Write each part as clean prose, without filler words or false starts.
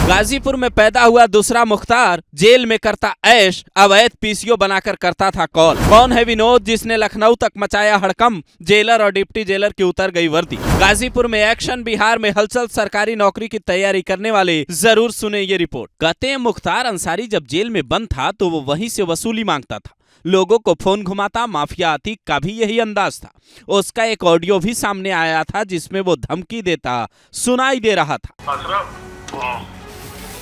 गाजीपुर में पैदा हुआ दूसरा मुख्तार जेल में करता ऐश, अवैध पीसीओ बनाकर करता था कॉल। कौन है विनोद जिसने लखनऊ तक मचाया हड़कंप, जेलर और डिप्टी जेलर की उतर गई वर्दी। गाजीपुर में एक्शन, बिहार में हलचल, सरकारी नौकरी की तैयारी करने वाले जरूर सुने ये रिपोर्ट। कहते हैं मुख्तार अंसारी जब जेल में बंद था तो वो वहीं से वसूली मांगता था, लोगों को फोन घुमाता। माफिया अतीक का भी यही अंदाज था। उसका एक ऑडियो भी सामने आया था जिसमें वो धमकी देता सुनाई दे रहा था।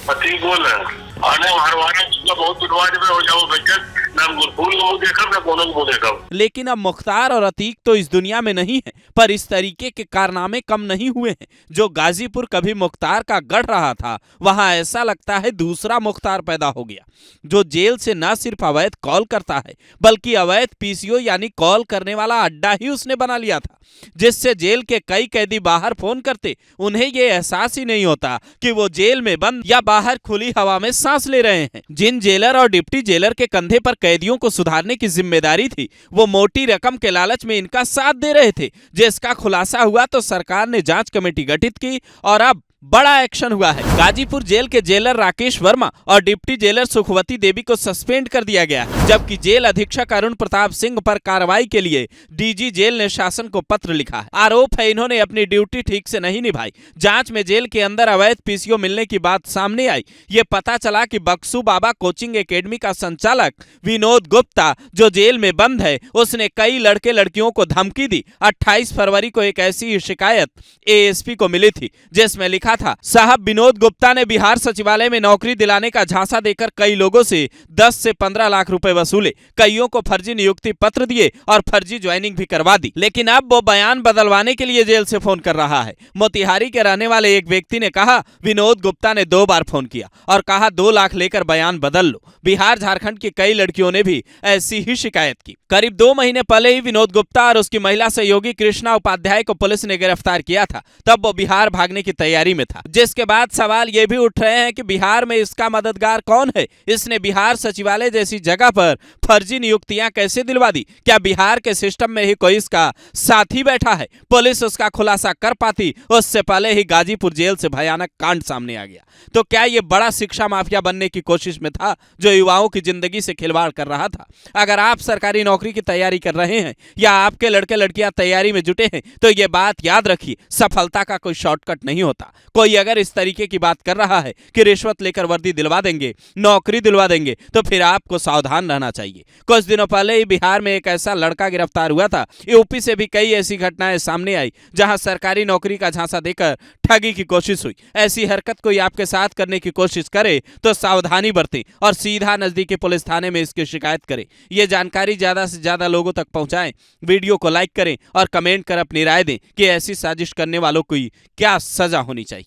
अतीक बोल रहे हैं, आने हरवाना बहुत दुर्वाज में हो जाओ बेचत, ना फूल को देखा ना कोनो को देखा। लेकिन अब मुख्तार और अतीक तो इस दुनिया में नहीं है, पर इस तरीके के कारनामे कम नहीं हुए हैं। जो गाजीपुर कभी मुख्तार का गढ़ रहा था, वहां ऐसा लगता है दूसरा मुख्तार पैदा हो गया, जो जेल से न सिर्फ अवैध कॉल करता है बल्कि अवैध पीसीओ यानी कॉल करने वाला अड्डा ही उसने बना लिया था, जिससे जेल के कई कैदी बाहर फोन करते, उन्हें ये एहसास ही नहीं होता कि वो जेल में बंद या बाहर खुली हवा में सांस ले रहे हैं। जिन जेलर और डिप्टी जेलर के कंधे पर कैदियों को सुधारने की जिम्मेदारी थी, वो मोटी रकम के लालच में इनका साथ दे रहे थे। जिसका खुलासा हुआ तो सरकार ने जांच कमेटी गठित की और अब बड़ा एक्शन हुआ है। गाजीपुर जेल के जेलर राकेश वर्मा और डिप्टी जेलर सुखवती देवी को सस्पेंड कर दिया गया है, जबकि जेल अधीक्षक अरुण प्रताप सिंह पर कार्रवाई के लिए डीजी जेल ने शासन को पत्र लिखा है। आरोप है इन्होंने अपनी ड्यूटी ठीक से नहीं निभाई। जांच में जेल के अंदर अवैध पीसीओ मिलने की बात सामने आई। ये पता चला कि बक्सू बाबा कोचिंग एकेडमी का संचालक विनोद गुप्ता, जो जेल में बंद है, उसने कई लड़के लड़कियों को धमकी दी। 28 फरवरी को एक ऐसी शिकायत एएसपी को मिली थी जिसमें लिखा था, साहब विनोद गुप्ता ने बिहार सचिवालय में नौकरी दिलाने का झांसा देकर कई लोगों से 10 से 15 लाख रुपए वसूले, कईयों को फर्जी नियुक्ति पत्र दिए और फर्जी ज्वाइनिंग भी करवा दी। लेकिन अब वो बयान बदलवाने के लिए जेल से फोन कर रहा है। मोतिहारी के रहने वाले एक व्यक्ति ने कहा, विनोद गुप्ता ने 2 बार फोन किया और कहा 2 लाख लेकर बयान बदल लो। बिहार झारखंड की कई लड़कियों ने भी ऐसी ही शिकायत की। करीब 2 महीने पहले ही विनोद गुप्ता और उसकी महिला सहयोगी कृष्णा उपाध्याय को पुलिस ने गिरफ्तार किया था। तब वो बिहार भागने की तैयारी में था, जिसके बाद सवाल ये भी उठ रहे हैं कि बिहार में इसका मददगार कौन है। इसने बिहार सचिवालय जैसी जगह पर फर्जी नियुक्तियां कैसे दिलवा दी? क्या बिहार के सिस्टम में ही कोई इसका साथी बैठा है? पुलिस उसका खुलासा कर पाती, उससे पहले ही गाजीपुर जेल से भयानक कांड सामने आ गया। तो क्या ये बड़ा शिक्षा माफिया बनने की कोशिश में था, जो युवाओं की जिंदगी से खिलवाड़ कर रहा था? अगर आप सरकारी नौकरी की तैयारी कर रहे हैं या आपके लड़के लड़कियां तैयारी में जुटे हैं, तो ये बात याद रखिए, सफलता का कोई शॉर्टकट नहीं होता। कोई अगर इस तरीके की बात कर रहा है कि रिश्वत लेकर वर्दी दिलवा देंगे, नौकरी दिलवा देंगे, तो फिर आपको सावधान रहना चाहिए। कुछ दिनों पहले ही बिहार में एक ऐसा लड़का गिरफ्तार हुआ था। यूपी से भी कई ऐसी घटनाएं सामने आई जहां सरकारी नौकरी का झांसा देकर ठगी की कोशिश हुई। ऐसी हरकत कोई आपके साथ करने की कोशिश करे तो सावधानी बरतें और सीधा नजदीकी पुलिस थाने में इसकी शिकायत करें। ये जानकारी ज्यादा से ज्यादा लोगों तक पहुंचाएं। वीडियो को लाइक करें और कमेंट कर अपनी राय दें कि ऐसी साजिश करने वालों को क्या सजा होनी चाहिए।